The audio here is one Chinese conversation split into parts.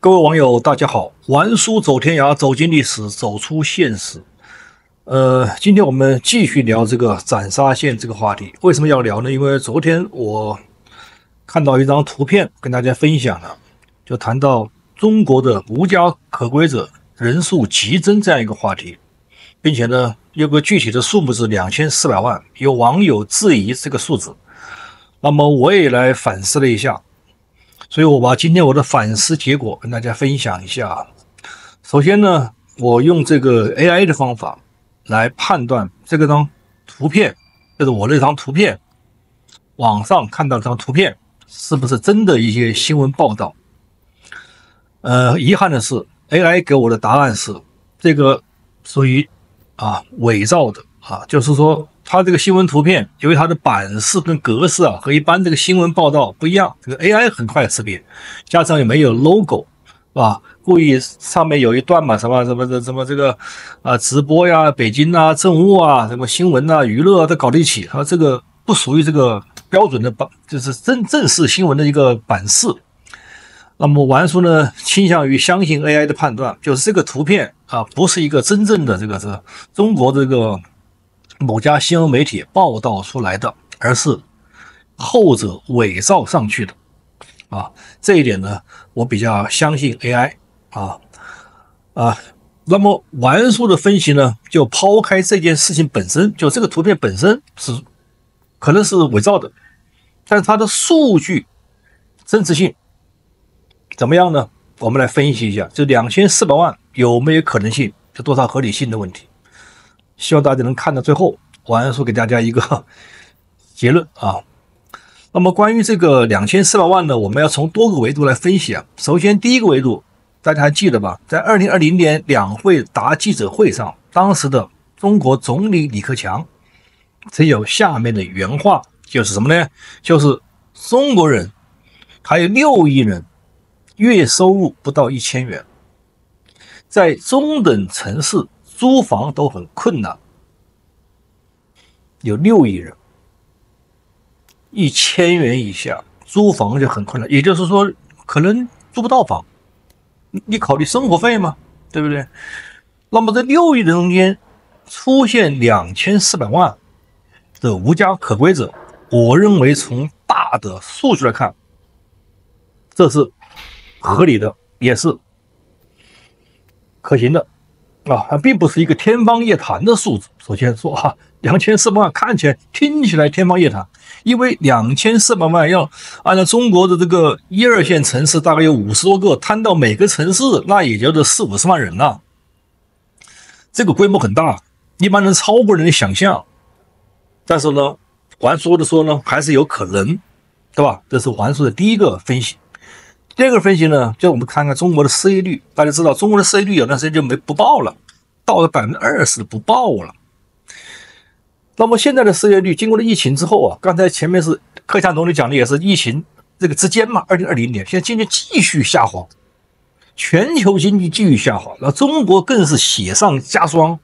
各位網友，大家好！玩書走天涯，走進歷史，走出現實。今天我們繼續聊這個斬殺線這個話題。為什麼要聊呢？因為昨天我看到一張圖片，跟大家分享了，就談到中國的無家可歸者人數急增這樣一個話題，並且呢，有個具體的數目是2400萬。有網友質疑這個數字，那麼我也來反思了一下。所以我把今天我的反思結果跟大家分享一下。首先呢，我用這個 AI 的方法來判斷這個張圖片，就是我這張圖片，網上看到這張圖片是不是真的一些新聞報道。遺憾的是 AI 給我的答案是這個屬於偽造的就是說它這個新聞圖片，由於它的版式跟格式和一般這個新聞報道不一樣，這個 AI 很快識別，加上也没有 logo， 是吧？故意上面有一段嘛，什麼這個直播呀、北京政務什麼新聞娛樂都搞在一起，它这個不屬於這個標準的就是正式新聞的一個版式。那麼玩書呢，傾向於相信 AI 的判斷，就是這個圖片不是一個真正的這個中國這個某家新聞媒體報道出來的，而是後者偽造上去的這一點呢，我比較相信 AI 那麼玩書的分析呢，就拋開這件事情本身，就這個圖片本身是可能是偽造的，但是它的數據真實性怎麼樣呢？我們來分析一下，這2400萬有沒有可能性，有多少合理性的問題。希望大家能看到最後，玩書給大家一個結論那麼關於這個2400萬呢，我們要從多個維度來分析首先第一個維度，大家還記得吧？在2020年兩會答記者會上，當時的中國總理李克強曾有下面的原話，就是什麼呢？就是中國人還有6億人月收入不到1000元，在中等城市租房都很困難，有6億人1000元以下租房就很困難，也就是說可能租不到房，你考慮生活費吗？对不对？那麼這6亿人中間出現2400萬的無家可歸者，我認為從大的數據來看，這是合理的，也是可行的它並不是一個天方夜譚的数字。首先說2400萬看起来聽起來天方夜譚，因為2400萬要按照中國的這個1、2線城市大概有50多個，攤到每個城市那也就是40、50萬人了，這個規模很大，一般人超過人的想象。但是呢，玩書的說呢，還是有可能，對吧？這是玩書的第一個分析。第二個分析呢，就我們看看中國的失業率。大家知道中國的失業率有段時間就不報了，到了20%不報了。那麼現在的失業率經過了疫情之後剛才前面是克強總理講的也是疫情這個之間嘛，2020年現在經濟繼續下滑，全球經濟繼續下滑，那中國更是雪上加霜。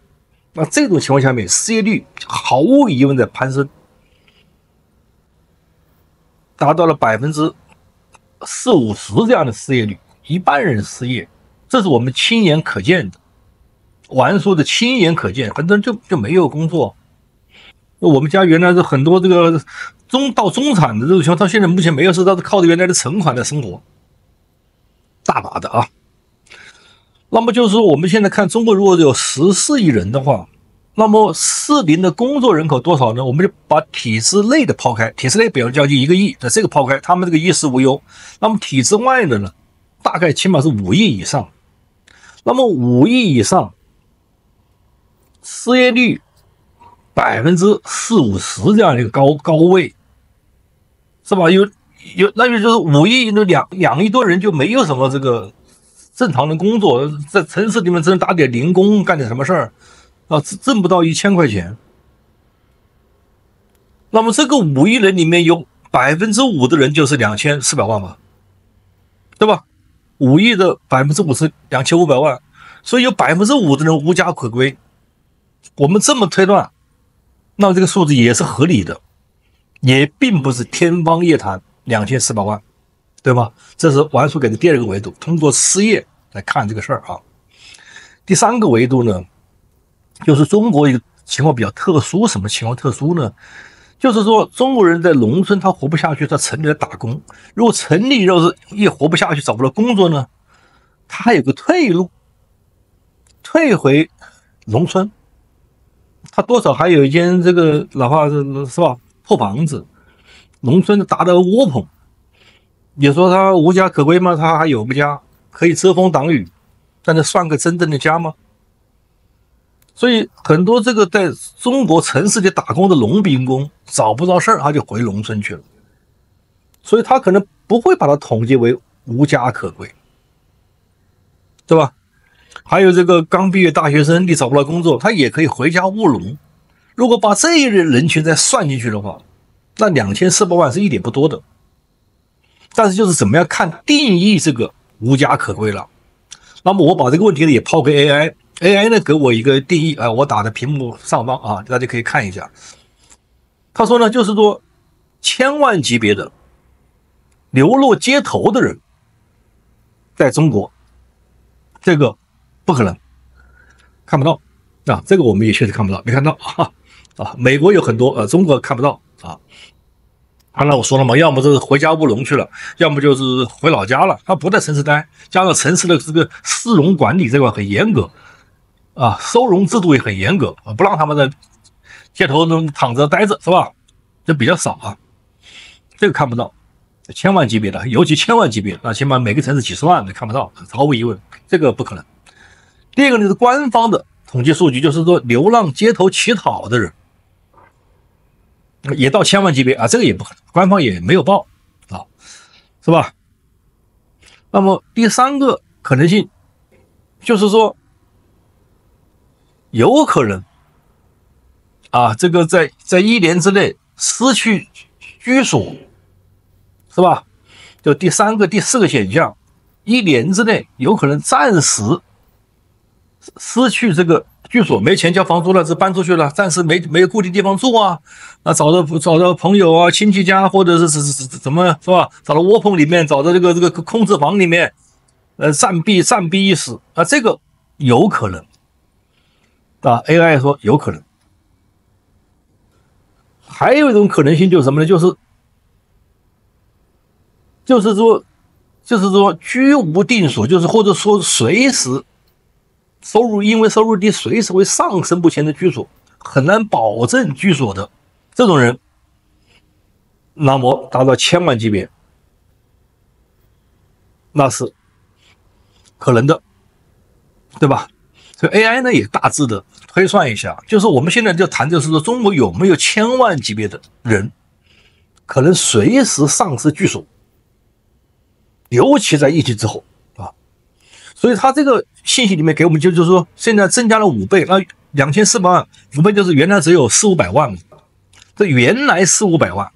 那這種情況下面，失業率毫無疑問的攀升，達到了40%、50%這樣的失業率，一般人失業，這是我們親眼可見的。玩書的親眼可見，很多人就沒有工作。我們家原來是很多這個中產的這種情況，到現在目前沒有事，都是靠着原來的存款在生活，大把的那麼就是說，我們現在看中國如果有14億人的話，那麼適齡的工作人口多少呢？我們就把體制內的拋開，體制內比如將近1個億，這個拋開，他們這個衣食無憂。那麼體制外的呢，大概起碼是5億以上。那麼5億以上，失業率40%、50%這樣的一個高位，是吧？那就是5億那2億多人就沒有什麼這個正常的工作，在城市裡面只能打點零工，幹點什麼事兒掙不到1000塊錢。那麼這個5億人裡面有5%的人就是2400萬嘛，對吧？5億的50%，2500万，所以有5%的人无家可歸。我們這麼推斷，那這個數字也是合理的，也並不是天方夜譚，2400萬。對吧？這是王叔給的第二個維度，通過失業來看這個事兒啊。第三個維度呢，就是中國一個情況比較特殊，什麼情況特殊呢？就是說中國人在農村他活不下去，他城裡來打工。如果城裡要是一活不下去，找不到工作呢，他還有個退路，退回農村，他多少還有一間這個哪怕是吧破房子，農村搭的窩棚。你說他無家可歸嗎？他還有個家可以遮風擋雨，但這算個真正的家嗎？所以很多這個在中國城市裡打工的農民工找不着事兒，他就回農村去了，所以他可能不会把它統計為無家可歸，對吧？還有這個剛畢業大學生，你找不到工作，他也可以回家務農。如果把這一類人群再算進去的話，那2400萬是一點不多的。但是就是怎麼樣看定義這個無家可歸了。那麼我把這個問題呢也拋給 AI 呢給我一個定義啊，我打在屏幕上方啊，大家可以看一下。他說呢，就是说千萬級別的流落街頭的人，在中國這個不可能，看不到啊，這個我們也確實看不到，沒看到啊。美國有很多，中國看不到啊。剛才我說了嘛，要麼就是回家務農去了，要麼就是回老家了，他不在城市待，加上城市的這個市容管理这塊很嚴格啊，收容制度也很嚴格啊，不讓他們在街頭能躺着待着，是吧？這比較少啊，這個看不到。千萬級別的，尤其千萬級別，那起碼每個城市幾十萬的看不到，毫無疑問，這個不可能。第二個呢是官方的統計數據，就是說流浪街頭乞討的人也到千萬級別啊，這個也不可能，官方也沒有報啊，是吧？那麼第三個可能性就是說，有可能啊，這個在1年之內失去居所，是吧？就第三個、第四個現象，1年之內有可能暫時失去這個居所，沒錢交房租了，是搬出去了，暫時沒有固定地方住啊，那找到朋友啊、親戚家，或者是怎麼是吧？找到窩棚裡面，找到這個空置房裡面，暫避一時啊，這個有可能啊 ，AI 說有可能。還有一種可能性就是什麼呢？就是說居無定所，就是或者說隨時因為收入低，隨時会上升不前的居所，很难保證居所的這種人，那麼達到千萬級別，那是可能的，對吧？所以 AI 呢也大致的推算一下，就是我們現在就談，就是说中国有沒有千萬級別的人可能隨時喪失居所，尤其在疫情之後啊，所以他這個信息裡面給我們就是說，現在增加了5倍，那2400萬5倍就是原來只有400-500萬，這原來400-500萬，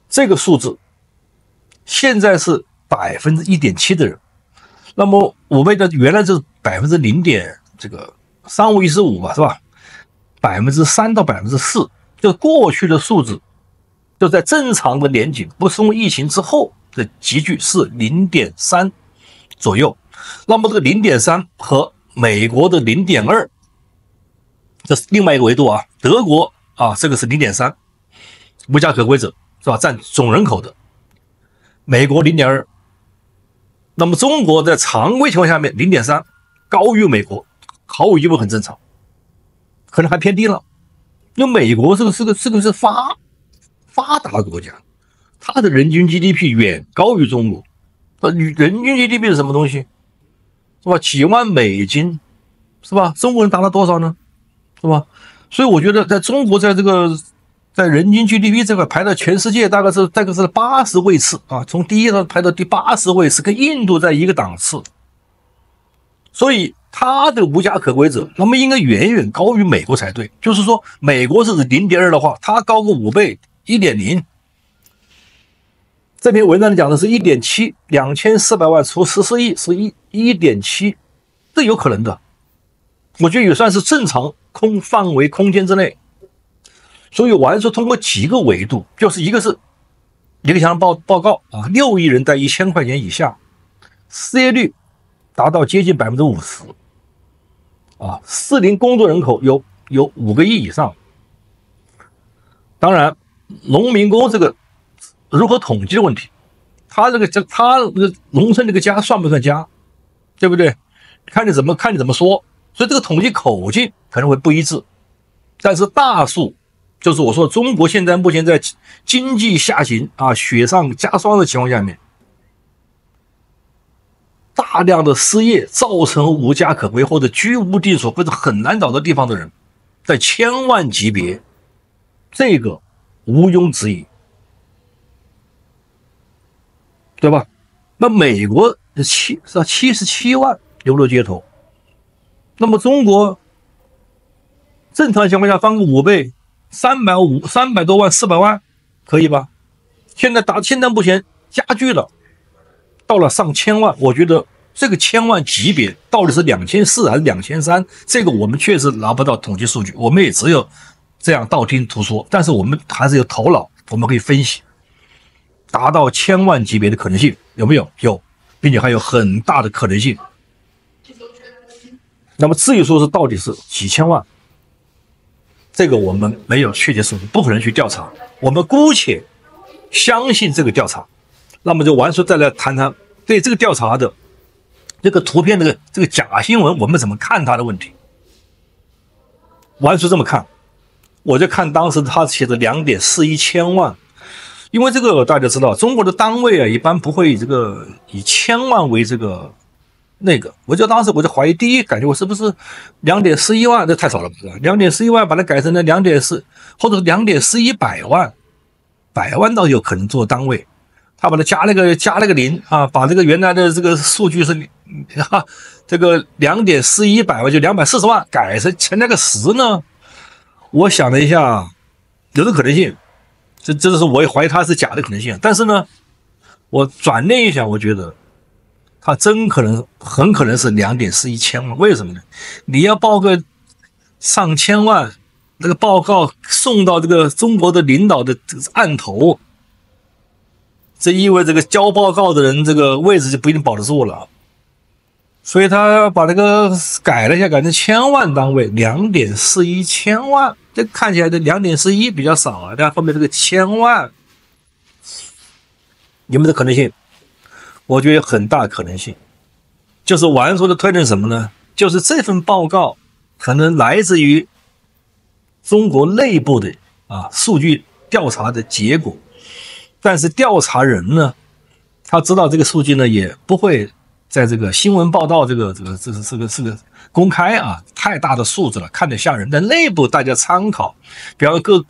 這個數字現在是1.7%的人，那麼5倍的原來就是0.3515吧，是吧？3%到4%，就過去的數字，就在正常的年景，不是疫情之後的集聚是0.3左右。那麼這個0.3和美國的0.2，這是另外一個維度啊。德國啊，這個是0.3，無家可歸者是吧？占總人口的。美國0.2，那麼中國在常規情況下面0.3，高於美國，毫無疑問很正常，可能還偏低了。因為美國是發達國家，它的人均 GDP 遠高於中國。人均 GDP 是什麼東西？是吧？幾萬美金，是吧？中国人達到多少呢？是吧？所以我覺得在中國在人均 GDP 這塊排到全世界大概是80位次啊，從第1排到第80位次，跟印度在一個檔次。所以它的無家可歸者，那麼應該遠遠高於美國才對。就是說，美國是0.2的話，它高個5倍，1.0。這篇文章裡講的是1.7，2400萬除14億是1.7，這有可能的。我覺得也算是正常範圍空間之內。所以我還是通過幾個維度，就是一個是李克強的報告啊，6億人在1000塊錢以下，失業率達到接近50%，啊，適齡工作人口有5個億以上。當然，農民工這個如何統計的問題，他農村這個家算不算家，對不對？看你怎麼說，所以這個統計口徑可能會不一致，但是大數就是我說中國現在目前在經濟下行啊雪上加霜的情況下面，大量的失業造成無家可歸或者居無定所或者很難找到地方的人，在1000萬級別，這個毋庸置疑，對吧？那美國77萬流落街頭，那麼中國正常情況下翻個5倍，300多萬400萬可以吧？現在目前加劇了，到了上千萬。我覺得這個1000萬級別到底是2400還是2300，這個我們確實拿不到統計數據，我們也只有這樣道聽途說。但是我們還是有頭腦，我們可以分析，達到1000萬級別的可能性有沒有？有，並且還有很大的可能性。那麼至於說是到底是幾千萬，這個我們沒有確切數据，不可能去調查。我們姑且相信這個調查。那麼就完說再來談談對這個調查的這個圖片的這個假新聞，我們怎麼看它的問題。完說這麼看，我就看當時他寫的2.41千萬，因為這個大家知道，中國的單位啊一般不會以千萬為那個，我就当時我就懷疑，第一感覺我是不是2.41萬，這太少了，2.41万把它改成了2.4或者是2.41百万，100萬倒有可能做單位，他把它加了個零啊，把這個原來的這個數據是這個2.41百萬就240萬改成那個10呢？我想了一下，有这可能性，这是我也懷疑它是假的可能性，但是呢，我轉念一想，我覺得。他很可能是2.41千萬，為什麼呢？你要報個上千萬，那個報告送到這個中國的領導的這個案頭，這意味着這個交報告的人這個位置就不一定保得住了。所以他把這個改了一下，改成千萬單位，2.41千萬，這看起來的2.41比較少啊，但後面這個千萬有沒有這可能性？我覺得有很大可能性，就是完說的推論什麼呢？就是這份報告可能來自於中國內部的數據調查的結果，但是調查人呢，他知道這個數據呢也不會在這個新聞報道這個公開啊，太大的數字了，看着嚇人。但內部大家參考，比方說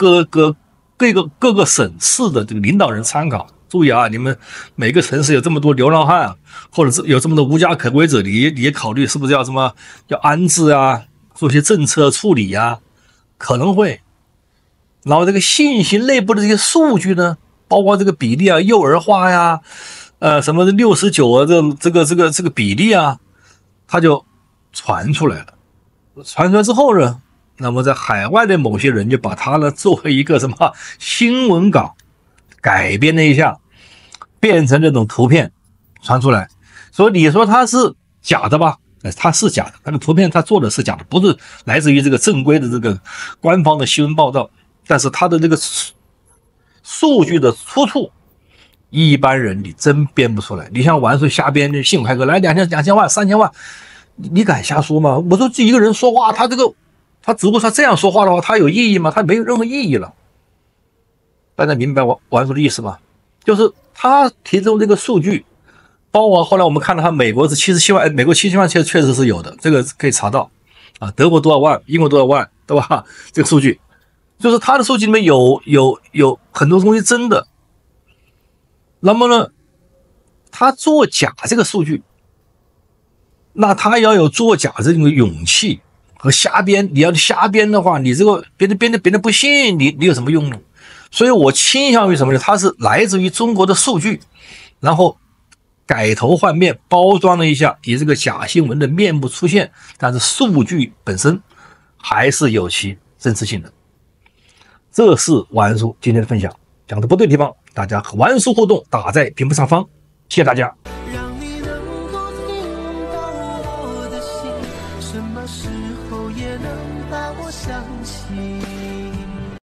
各個省市的這個領導人參考。注意啊，你們每個城市有這麼多流浪漢，或者是有這麼多無家可歸者，你也考慮是不是要安置啊，做些政策處理啊，可能會。然後這個信息內部的這些數據呢，包括這個比例啊，幼兒化呀，什麼69啊，這個比例啊，它就傳出來了。傳出來之後呢，那麼在海外的某些人就把它呢作為一個什麼新聞稿。改編了一下，變成這種圖片傳出來，所以你說它是假的吧？它是假的，它的圖片它做的是假的，不是來自於這個正規的這個官方的新聞報道，但是它的這個數據的出處，一般人你真編不出來。你像玩說瞎編，信開哥來2000萬3000萬，你敢瞎說嗎？我說這一個人說話，他只不過他這樣說話的話，他有意義嗎？他沒有任何意義了。大家明白我說的意思嗎？就是他提供這個數據，包括後來我們看到他美國是77萬，美國77萬確實是有的，這個可以查到啊。德國多少萬，英國多少萬，對吧？這個數據就是他的數據裡面有很多東西真的。那麼呢，他作假這個數據，那他要有作假這種勇氣和瞎編。你要瞎編的話，你這個別人不信你有什麼用呢？所以我傾向於什麼呢？它是來自於中國的數據，然後改頭換面包裝了一下，以這個假新聞的面目出現，但是數據本身還是有其真實性的。這是晚安書今天的分享，講的不對的地方大家玩书互動打在屏幕上方，謝謝大家。讓你能夠聽到我的心，什麼時候也能把我想起。